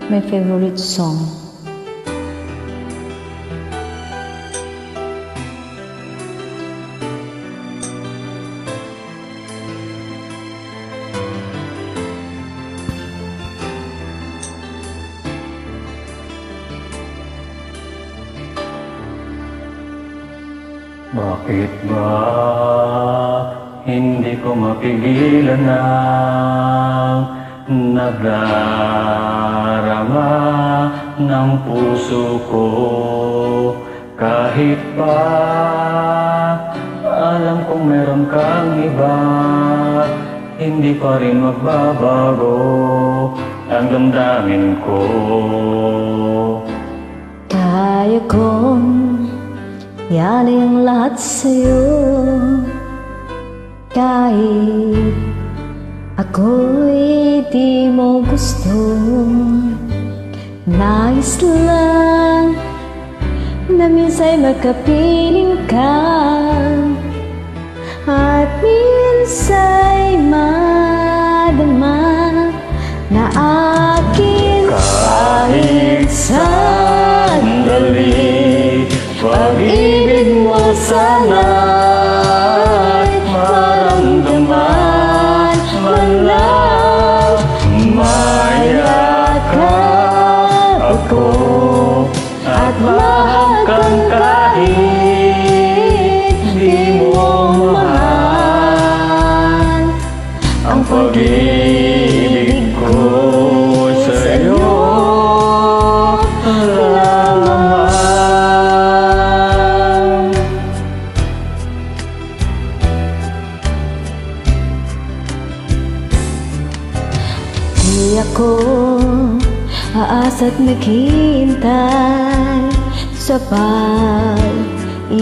my favorite song. Bakit ba hindi ko mapigilan ang nagdarama ng puso ko? Kahit pa alam kong meron kang iba, hindi pa rin magbabago ang damdamin ko. Kaya kong yali ang lahat sa'yo, kahit ako'y di mo gusto. Nais lang na minsa'y makapiling ka, at minsa'y madama na akin kahit sandali. Pag-ibig mo sana'y maramdaman man lang, mayakap ako at mahakan kahit di mo mahal. Ang pag-ibig ko sa'yo di ako aasa't naghihintay sa pag-ibig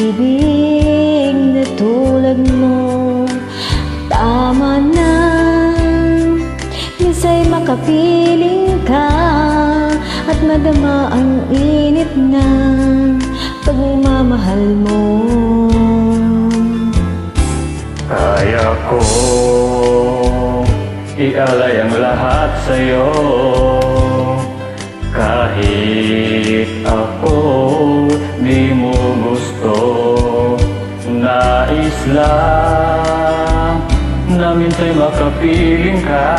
na tulad mo. Tama na, minsa'y makapiling ka at madama ang init ng pagmamahal mo. Kaya ko ialay ang lahat sa'yo, kahit ako di mo gusto. Nais lang na minsa'y makapiling ka,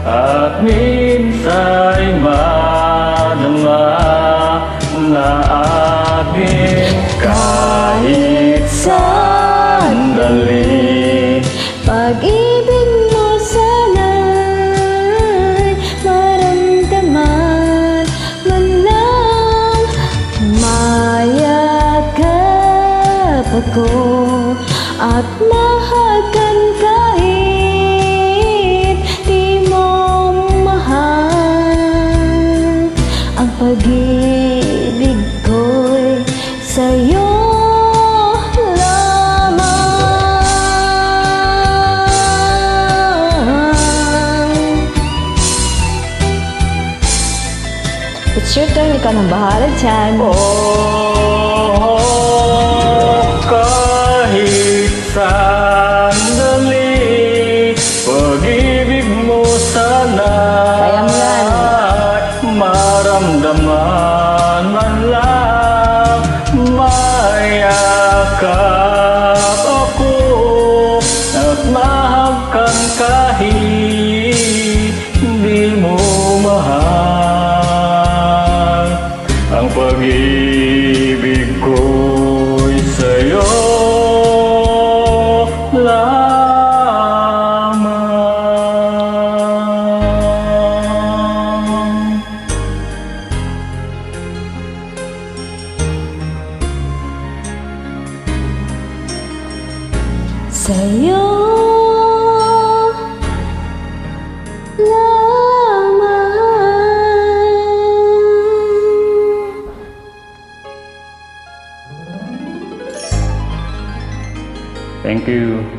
at minsa'y madama na akin kahit sandali. Pag-ibig mo sana'y maramdaman man lang, mayakap ako at mahagan kahit di mo mahal. Ang pag-ibig ko'y sa'yo. It's your turn, ikaw nang bahala dyan. Kahit sandali, pag-ibig mo sana'y maramdaman man lang, mayakap ako at mahakan kahit di mo mahal. Ang pag-ibig ko'y sa'yo lamang. Sa'yo lamang. Thank you.